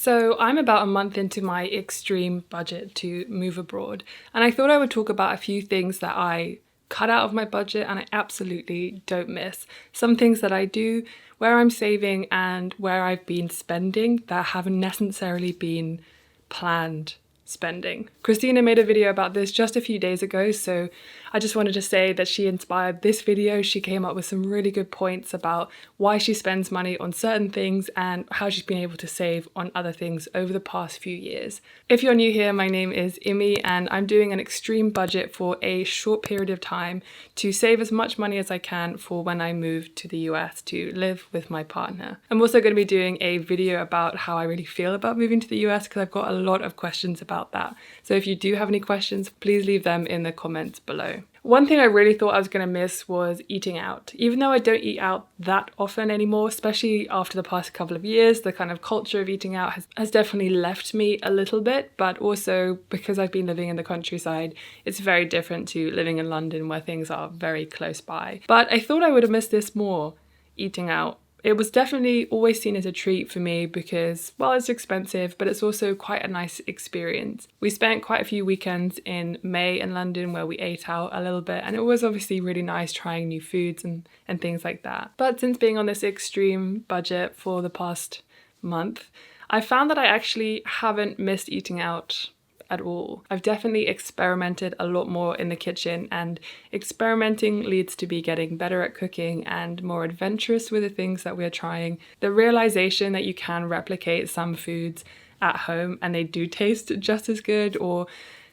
So I'm about a month into my extreme budget to move abroad, and I thought I would talk about a few things that I cut out of my budget and I absolutely don't miss. Some things that I do, where I'm saving and where I've been spending that haven't necessarily been planned spending. Christina made a video about this just a few days ago, so I just wanted to say that she inspired this video. She came up with some really good points about why she spends money on certain things and how she's been able to save on other things over the past few years. If you're new here, my name is Imi and I'm doing an extreme budget for a short period of time to save as much money as I can for when I move to the US to live with my partner. I'm also going to be doing a video about how I really feel about moving to the US because I've got a lot of questions about that. So if you do have any questions, please leave them in the comments below. One thing I really thought I was going to miss was eating out. Even though I don't eat out that often anymore, especially after the past couple of years, the kind of culture of eating out has definitely left me a little bit, but also because I've been living in the countryside, it's very different to living in London where things are very close by. But I thought I would have missed this more, eating out. It was definitely always seen as a treat for me because, well, it's expensive, but it's also quite a nice experience. We spent quite a few weekends in May in London where we ate out a little bit, and it was obviously really nice trying new foods and things like that. But since being on this extreme budget for the past month, I found that I actually haven't missed eating out at all. I've definitely experimented a lot more in the kitchen, and experimenting leads to be getting better at cooking and more adventurous with the things that we're trying. The realization that you can replicate some foods at home and they do taste just as good or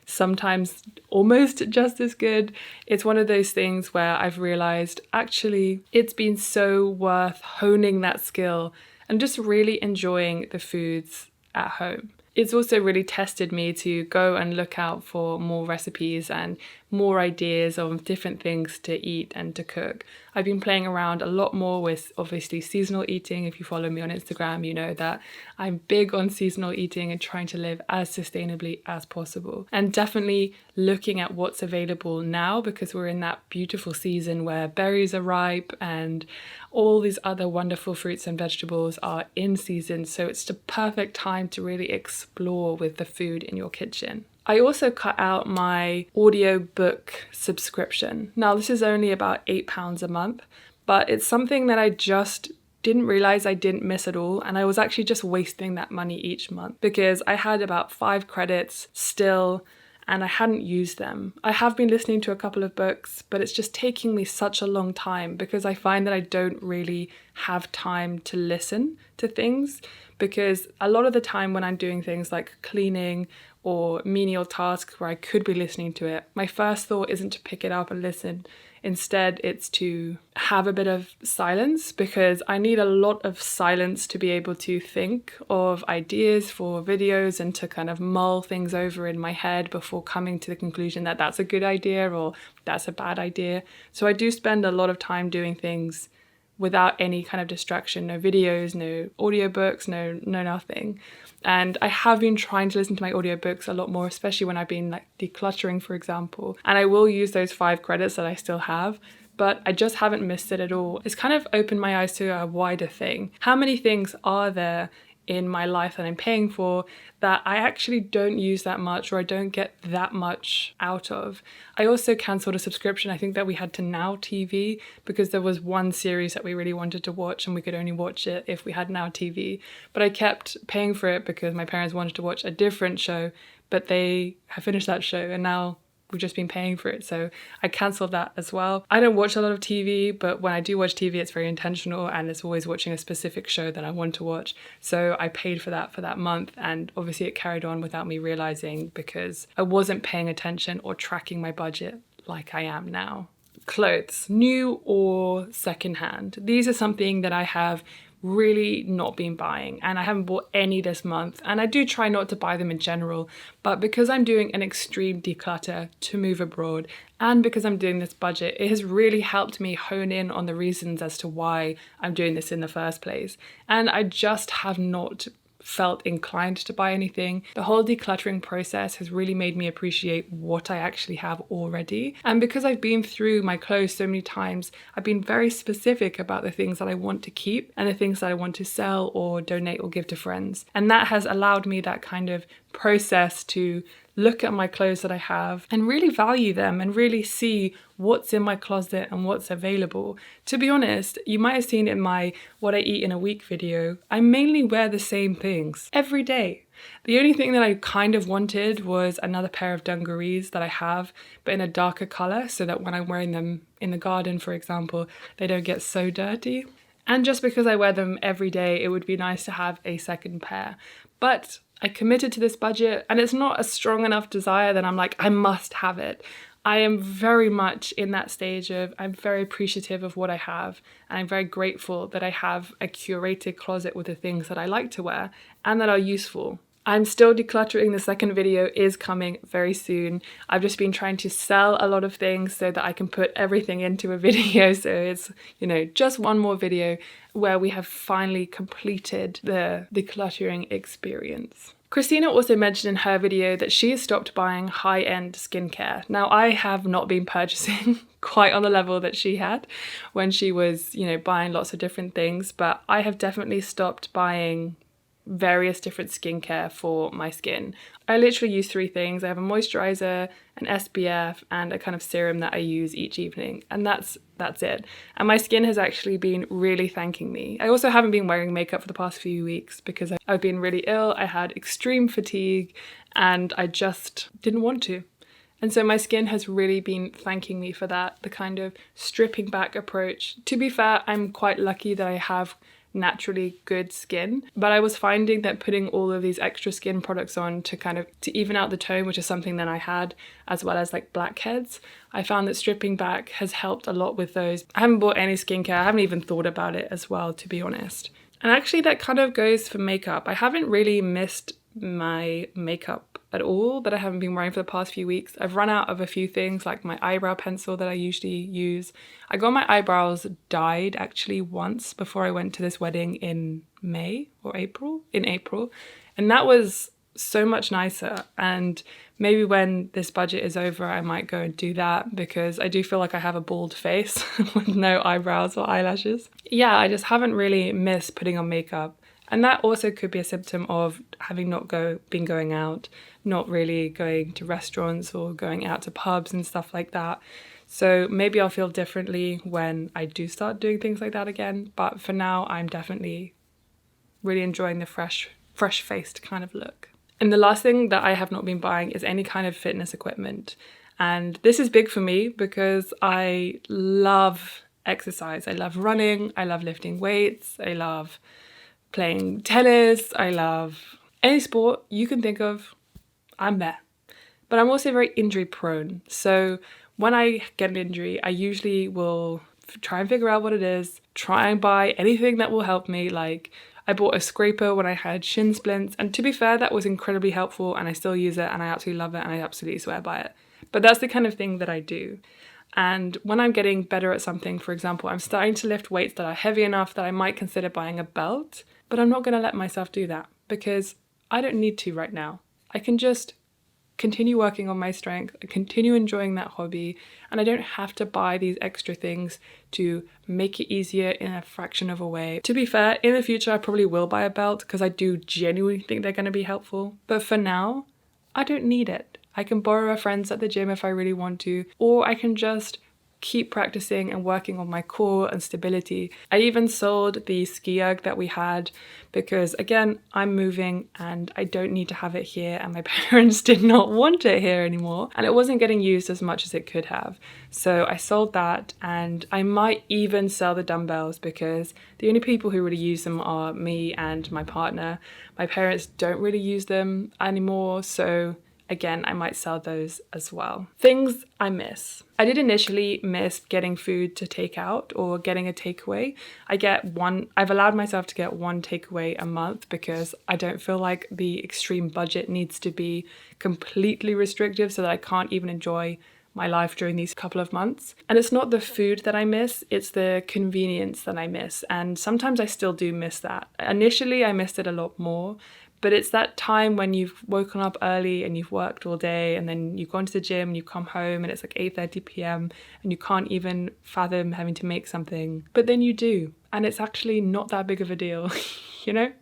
sometimes almost just as good. It's one of those things where I've realized actually it's been so worth honing that skill and just really enjoying the foods at home. It's also really tested me to go and look out for more recipes and more ideas of different things to eat and to cook. I've been playing around a lot more with obviously seasonal eating. If you follow me on Instagram, you know that I'm big on seasonal eating and trying to live as sustainably as possible. And definitely looking at what's available now because we're in that beautiful season where berries are ripe and all these other wonderful fruits and vegetables are in season. So it's the perfect time to really explore with the food in your kitchen. I also cut out my audiobook subscription. Now, this is only about £8 a month, but it's something that I just didn't realize I didn't miss at all. And I was actually just wasting that money each month because I had about 5 credits still and I hadn't used them. I have been listening to a couple of books, but it's just taking me such a long time because I find that I don't really have time to listen to things because a lot of the time when I'm doing things like cleaning or menial tasks where I could be listening to it, my first thought isn't to pick it up and listen. Instead, it's to have a bit of silence because I need a lot of silence to be able to think of ideas for videos and to kind of mull things over in my head before coming to the conclusion that that's a good idea or that's a bad idea. So I do spend a lot of time doing things without any kind of distraction, no videos, no audiobooks, no nothing. And I have been trying to listen to my audiobooks a lot more, especially when I've been like decluttering, for example. And I will use those 5 credits that I still have, but I just haven't missed it at all. It's kind of opened my eyes to a wider thing. How many things are there in my life that I'm paying for that I actually don't use that much or I don't get that much out of? I also cancelled a subscription I think that we had to Now TV because there was one series that we really wanted to watch and we could only watch it if we had Now TV. But I kept paying for it because my parents wanted to watch a different show, but they have finished that show and now we've just been paying for it, so I cancelled that as well. I don't watch a lot of TV, but when I do watch TV, it's very intentional and it's always watching a specific show that I want to watch. So I paid for that month, and obviously it carried on without me realising because I wasn't paying attention or tracking my budget like I am now. Clothes, new or secondhand. These are something that I have really not been buying, and I haven't bought any this month, and I do try not to buy them in general, but because I'm doing an extreme declutter to move abroad and because I'm doing this budget, it has really helped me hone in on the reasons as to why I'm doing this in the first place. And I just have not felt inclined to buy anything. The whole decluttering process has really made me appreciate what I actually have already. And because I've been through my clothes so many times, I've been very specific about the things that I want to keep and the things that I want to sell or donate or give to friends. And that has allowed me that kind of process to look at my clothes that I have and really value them and really see what's in my closet and what's available. To be honest, you might have seen in my what I eat in a week video, I mainly wear the same things every day. The only thing that I kind of wanted was another pair of dungarees that I have, but in a darker color, so that when I'm wearing them in the garden, for example, they don't get so dirty. And just because I wear them every day, it would be nice to have a second pair. But I committed to this budget and it's not a strong enough desire that I'm like, I must have it. I am very much in that stage of I'm very appreciative of what I have, and I'm very grateful that I have a curated closet with the things that I like to wear and that are useful. I'm still decluttering. The second video is coming very soon. I've just been trying to sell a lot of things so that I can put everything into a video. So it's, just one more video where we have finally completed the decluttering experience. Christina also mentioned in her video that she has stopped buying high-end skincare. Now, I have not been purchasing quite on the level that she had when she was, buying lots of different things, but I have definitely stopped buying various different skincare for my skin. I literally use 3 things. I have a moisturizer, an SPF, and a kind of serum that I use each evening, and that's it. And my skin has actually been really thanking me. I also haven't been wearing makeup for the past few weeks because I've been really ill. I had extreme fatigue and I just didn't want to. And so my skin has really been thanking me for that, the kind of stripping back approach. To be fair, I'm quite lucky that I have naturally good skin, but I was finding that putting all of these extra skin products on to even out the tone, which is something that I had, as well as like blackheads, I found that stripping back has helped a lot with those. I haven't bought any skincare. I haven't even thought about it as well, to be honest. And actually that kind of goes for makeup. I haven't really missed my makeup at all that I haven't been wearing for the past few weeks. I've run out of a few things like my eyebrow pencil that I usually use. I got my eyebrows dyed actually once before I went to this wedding in April, and that was so much nicer. And maybe when this budget is over, I might go and do that because I do feel like I have a bald face with no eyebrows or eyelashes. Yeah, I just haven't really missed putting on makeup. And that also could be a symptom of having not been going out, not really going to restaurants or going out to pubs and stuff like that. So maybe I'll feel differently when I do start doing things like that again. But for now, I'm definitely really enjoying the fresh-faced kind of look. And the last thing that I have not been buying is any kind of fitness equipment. And this is big for me because I love exercise. I love running. I love lifting weights. I love playing tennis. I love any sport you can think of, I'm there. But I'm also very injury prone. So when I get an injury, I usually will try and figure out what it is, try and buy anything that will help me. Like I bought a scraper when I had shin splints, and to be fair, that was incredibly helpful and I still use it and I absolutely love it and I absolutely swear by it. But that's the kind of thing that I do. And when I'm getting better at something, for example, I'm starting to lift weights that are heavy enough that I might consider buying a belt, but I'm not going to let myself do that because I don't need to right now. I can just continue working on my strength, continue enjoying that hobby, and I don't have to buy these extra things to make it easier in a fraction of a way. To be fair, in the future I probably will buy a belt because I do genuinely think they're going to be helpful, but for now, I don't need it. I can borrow a friend's at the gym if I really want to, or I can just keep practicing and working on my core and stability. I even sold the ski erg that we had because, again, I'm moving and I don't need to have it here, and my parents did not want it here anymore and it wasn't getting used as much as it could have. So I sold that, and I might even sell the dumbbells because the only people who really use them are me and my partner. My parents don't really use them anymore, so again, I might sell those as well. Things I miss. I did initially miss getting food to take out or getting a takeaway. I've allowed myself to get one takeaway a month because I don't feel like the extreme budget needs to be completely restrictive so that I can't even enjoy my life during these couple of months. And it's not the food that I miss, it's the convenience that I miss. And sometimes I still do miss that. Initially, I missed it a lot more. But it's that time when you've woken up early and you've worked all day and then you've gone to the gym and you come home and it's like 8:30 p.m. and you can't even fathom having to make something. But then you do. And it's actually not that big of a deal, you know?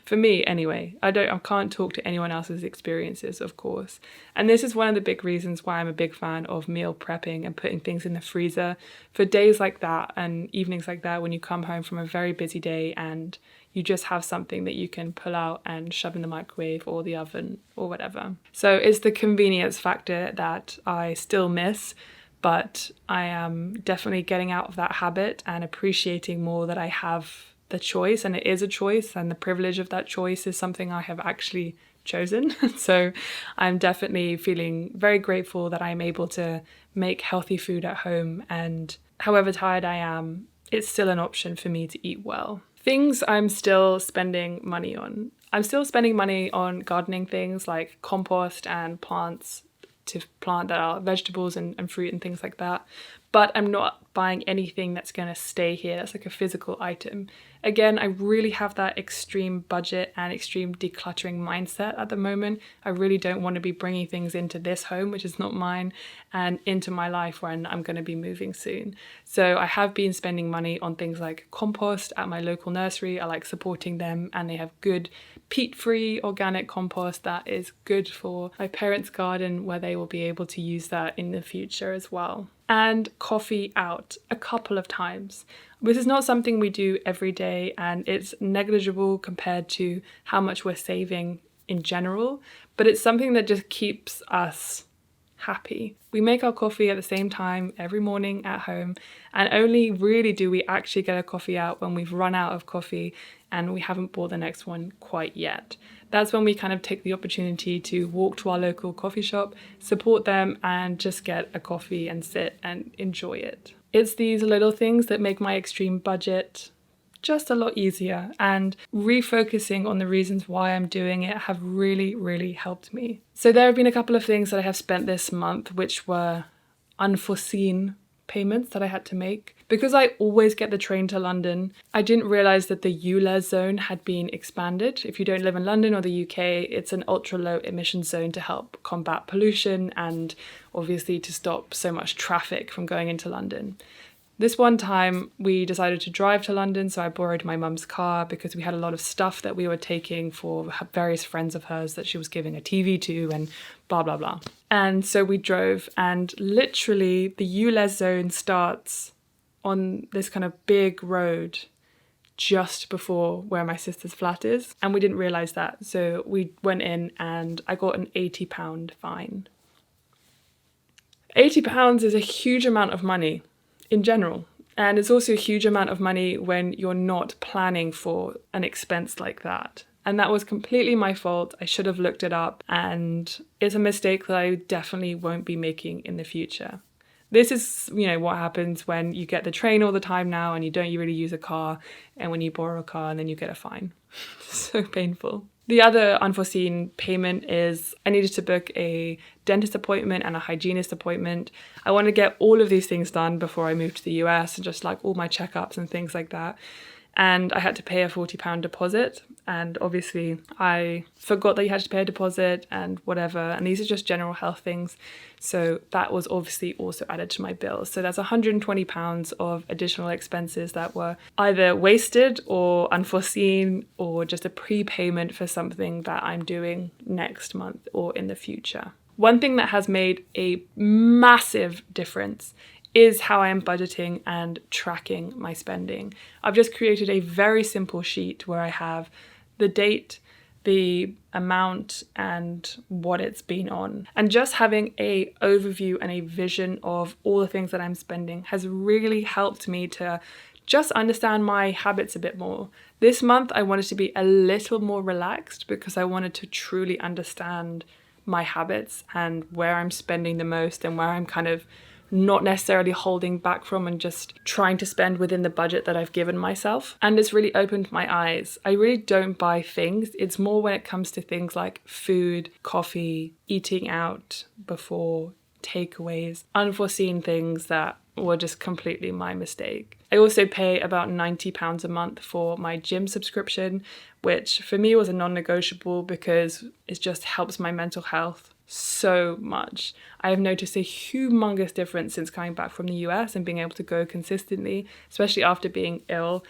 For me, anyway. I can't talk to anyone else's experiences, of course. And this is one of the big reasons why I'm a big fan of meal prepping and putting things in the freezer for days like that and evenings like that when you come home from a very busy day and you just have something that you can pull out and shove in the microwave or the oven or whatever. So it's the convenience factor that I still miss, but I am definitely getting out of that habit and appreciating more that I have the choice, and it is a choice, and the privilege of that choice is something I have actually chosen. So I'm definitely feeling very grateful that I'm able to make healthy food at home, and however tired I am, it's still an option for me to eat well. Things I'm still spending money on. I'm still spending money on gardening things like compost and plants to plant that are vegetables and fruit and things like that. But I'm not buying anything that's going to stay here. That's like a physical item. Again, I really have that extreme budget and extreme decluttering mindset at the moment. I really don't want to be bringing things into this home, which is not mine, and into my life when I'm going to be moving soon. So I have been spending money on things like compost at my local nursery. I like supporting them, and they have good peat-free organic compost that is good for my parents' garden, where they will be able to use that in the future as well. And coffee out a couple of times. This is not something we do every day, and it's negligible compared to how much we're saving in general, but it's something that just keeps us happy. We make our coffee at the same time every morning at home, and only really do we actually get a coffee out when we've run out of coffee and we haven't bought the next one quite yet. That's when we kind of take the opportunity to walk to our local coffee shop, support them, and just get a coffee and sit and enjoy it. It's these little things that make my extreme budget just a lot easier, and refocusing on the reasons why I'm doing it have really, really helped me. So there have been a couple of things that I have spent this month which were unforeseen payments that I had to make. Because I always get the train to London, I didn't realise that the ULEZ zone had been expanded. If you don't live in London or the UK, it's an ultra low emission zone to help combat pollution and obviously to stop so much traffic from going into London. This one time we decided to drive to London, so I borrowed my mum's car because we had a lot of stuff that we were taking for various friends of hers that she was giving a TV to and blah, blah, blah. And so we drove, and literally the ULEZ zone starts on this kind of big road just before where my sister's flat is. And we didn't realise that. So we went in and I got an £80 fine. £80 is a huge amount of money in general. And it's also a huge amount of money when you're not planning for an expense like that. And that was completely my fault. I should have looked it up, and it's a mistake that I definitely won't be making in the future. This is, what happens when you get the train all the time now and you don't really use a car, and when you borrow a car and then you get a fine. So painful. The other unforeseen payment is I needed to book a dentist appointment and a hygienist appointment. I want to get all of these things done before I move to the US, and just like all my checkups and things like that. And I had to pay a £40 deposit. And obviously I forgot that you had to pay a deposit and whatever. And these are just general health things. So that was obviously also added to my bill. So that's £120 of additional expenses that were either wasted or unforeseen, or just a prepayment for something that I'm doing next month or in the future. One thing that has made a massive difference is how I am budgeting and tracking my spending. I've just created a very simple sheet where I have the date, the amount, and what it's been on. And just having a overview and a vision of all the things that I'm spending has really helped me to just understand my habits a bit more. This month I wanted to be a little more relaxed because I wanted to truly understand my habits and where I'm spending the most and where I'm kind of not necessarily holding back from and just trying to spend within the budget that I've given myself. And it's really opened my eyes. I really don't buy things. It's more when it comes to things like food, coffee, eating out before takeaways, unforeseen things that were just completely my mistake. I also pay about £90 a month for my gym subscription, which for me was a non-negotiable because it just helps my mental health so much. I have noticed a humongous difference since coming back from the US and being able to go consistently, especially after being ill.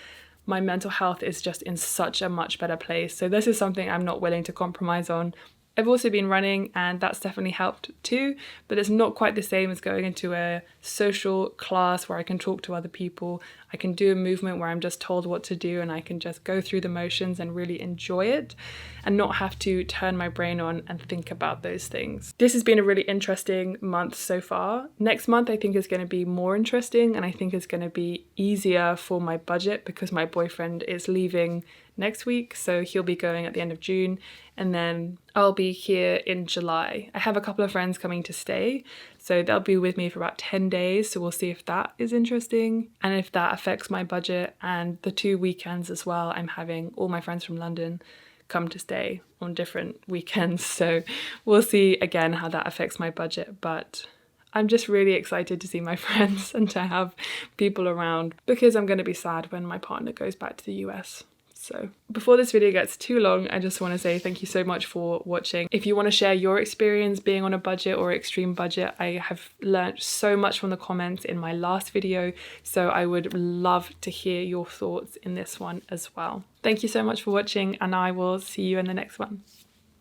My mental health is just in such a much better place. So this is something I'm not willing to compromise on. I've also been running and that's definitely helped too, but it's not quite the same as going into a social class where I can talk to other people. I can do a movement where I'm just told what to do and I can just go through the motions and really enjoy it and not have to turn my brain on and think about those things. This has been a really interesting month so far. Next month I think is going to be more interesting, and I think it's going to be easier for my budget because my boyfriend is leaving next week, so he'll be going at the end of June, and then I'll be here in July. I have a couple of friends coming to stay, so they'll be with me for about 10 days, so we'll see if that is interesting and if that affects my budget. And the 2 weekends as well, I'm having all my friends from London come to stay on different weekends, so we'll see again how that affects my budget. But I'm just really excited to see my friends and to have people around because I'm going to be sad when my partner goes back to the US. So before this video gets too long, I just want to say thank you so much for watching. If you want to share your experience being on a budget or extreme budget, I have learned so much from the comments in my last video, so I would love to hear your thoughts in this one as well. Thank you so much for watching, and I will see you in the next one.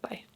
Bye.